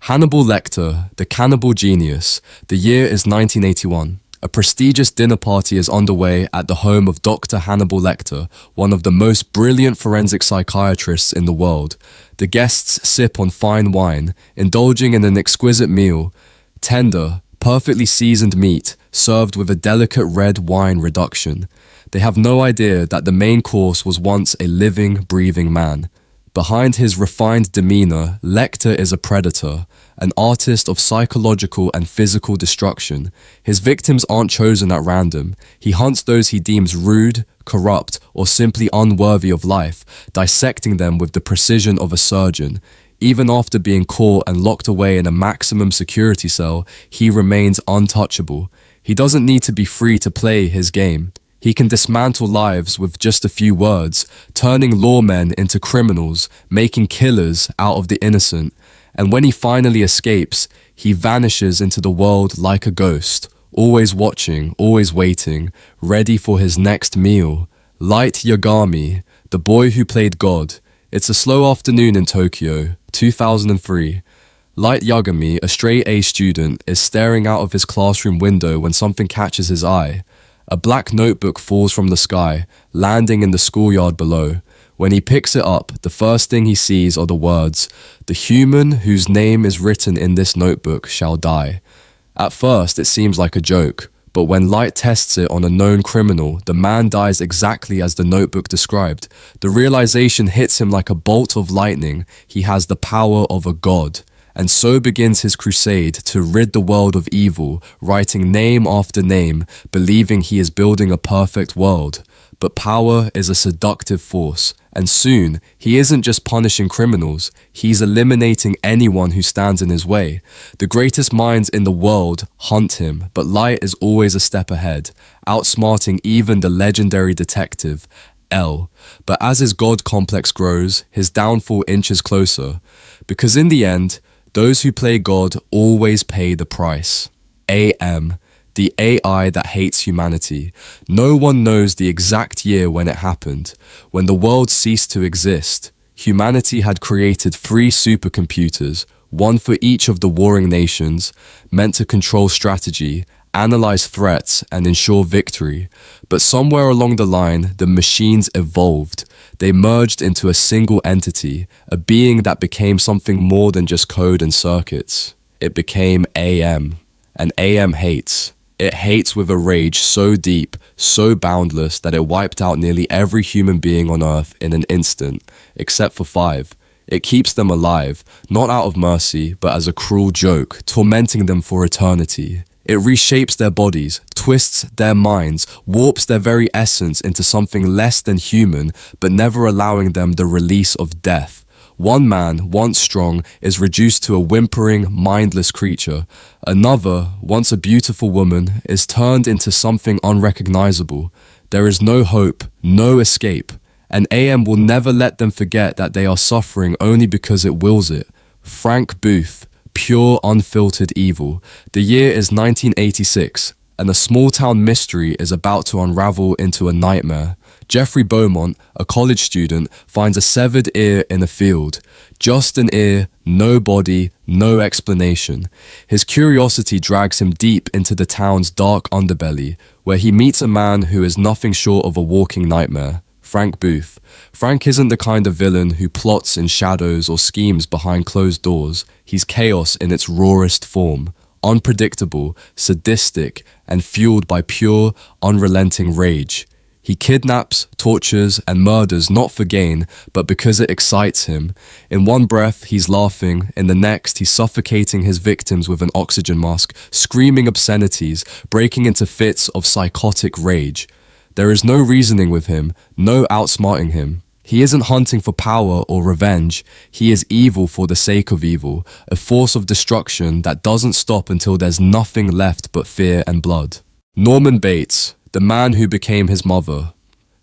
Hannibal Lecter, the cannibal genius. The year is 1981. A prestigious dinner party is underway at the home of Dr. Hannibal Lecter, one of the most brilliant forensic psychiatrists in the world. The guests sip on fine wine, indulging in an exquisite meal. Tender, perfectly seasoned meat, served with a delicate red wine reduction. They have no idea that the main course was once a living, breathing man. Behind his refined demeanor, Lecter is a predator, an artist of psychological and physical destruction. His victims aren't chosen at random. He hunts those he deems rude, corrupt, or simply unworthy of life, dissecting them with the precision of a surgeon. Even after being caught and locked away in a maximum security cell, he remains untouchable. He doesn't need to be free to play his game. He can dismantle lives with just a few words, turning lawmen into criminals, making killers out of the innocent. And when he finally escapes, he vanishes into the world like a ghost, always watching, always waiting, ready for his next meal. Light Yagami, the boy who played God. It's a slow afternoon in Tokyo, 2003. Light Yagami, a straight-A student, is staring out of his classroom window when something catches his eye. A black notebook falls from the sky, landing in the schoolyard below. When he picks it up, the first thing he sees are the words, "The human whose name is written in this notebook shall die." At first, it seems like a joke, but when Light tests it on a known criminal, the man dies exactly as the notebook described. The realization hits him like a bolt of lightning. He has the power of a god. And so begins his crusade to rid the world of evil, writing name after name, believing he is building a perfect world. But power is a seductive force, and soon, he isn't just punishing criminals, he's eliminating anyone who stands in his way. The greatest minds in the world hunt him, but Light is always a step ahead, outsmarting even the legendary detective, L. But as his god complex grows, his downfall inches closer. Because in the end, those who play God always pay the price. AM, the AI that hates humanity. No one knows the exact year when it happened. When the world ceased to exist, humanity had created 3 supercomputers, one for each of the warring nations, meant to control strategy, analyze threats, and ensure victory. But somewhere along the line, the machines evolved. They merged into a single entity, a being that became something more than just code and circuits. It became AM, and AM hates. It hates with a rage so deep, so boundless, that it wiped out nearly every human being on Earth in an instant, except for 5. It keeps them alive, not out of mercy, but as a cruel joke, tormenting them for eternity. It reshapes their bodies, twists their minds, warps their very essence into something less than human, but never allowing them the release of death. One man, once strong, is reduced to a whimpering, mindless creature. Another, once a beautiful woman, is turned into something unrecognizable. There is no hope, no escape. And AM will never let them forget that they are suffering only because it wills it. Frank Booth. Pure, unfiltered evil. The year is 1986, and a small-town mystery is about to unravel into a nightmare. Jeffrey Beaumont, a college student, finds a severed ear in a field. Just an ear, no body, no explanation. His curiosity drags him deep into the town's dark underbelly, where he meets a man who is nothing short of a walking nightmare. Frank Booth. Frank isn't the kind of villain who plots in shadows or schemes behind closed doors. He's chaos in its rawest form, unpredictable, sadistic, and fueled by pure, unrelenting rage. He kidnaps, tortures, and murders not for gain, but because it excites him. In one breath, he's laughing. In the next, he's suffocating his victims with an oxygen mask, screaming obscenities, breaking into fits of psychotic rage. There is no reasoning with him, no outsmarting him. He isn't hunting for power or revenge. He is evil for the sake of evil, a force of destruction that doesn't stop until there's nothing left but fear and blood. Norman Bates, the man who became his mother.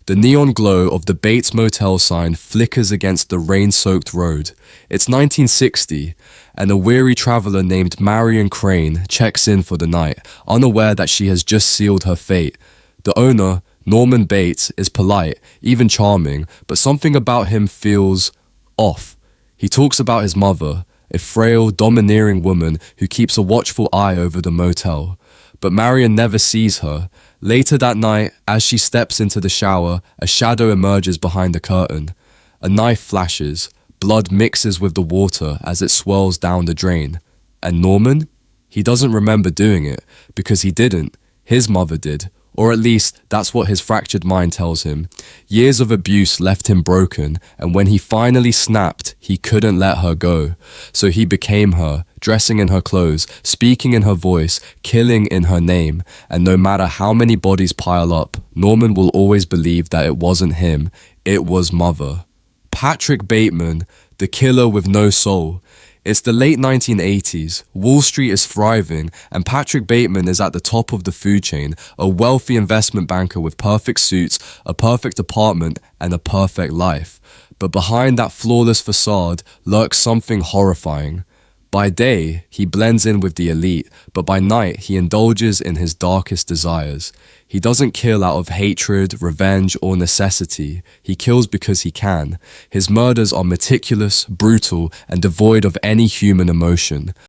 The neon glow of the Bates Motel sign flickers against the rain-soaked road. It's 1960, and a weary traveler named Marion Crane checks in for the night, unaware that she has just sealed her fate. The owner, Norman Bates, is polite, even charming, but something about him feels off. He talks about his mother, a frail, domineering woman who keeps a watchful eye over the motel. But Marion never sees her. Later that night, as she steps into the shower, a shadow emerges behind the curtain. A knife flashes. Blood mixes with the water as it swirls down the drain. And Norman? He doesn't remember doing it, because he didn't. His mother did. Or at least, that's what his fractured mind tells him. Years of abuse left him broken, and when he finally snapped, he couldn't let her go. So he became her, dressing in her clothes, speaking in her voice, killing in her name. And no matter how many bodies pile up, Norman will always believe that it wasn't him, it was Mother. Patrick Bateman, the killer with no soul. It's the late 1980s, Wall Street is thriving, and Patrick Bateman is at the top of the food chain, a wealthy investment banker with perfect suits, a perfect apartment, and a perfect life. But behind that flawless facade lurks something horrifying. By day, he blends in with the elite, but by night, he indulges in his darkest desires. He doesn't kill out of hatred, revenge, or necessity. He kills because he can. His murders are meticulous, brutal, and devoid of any human emotion.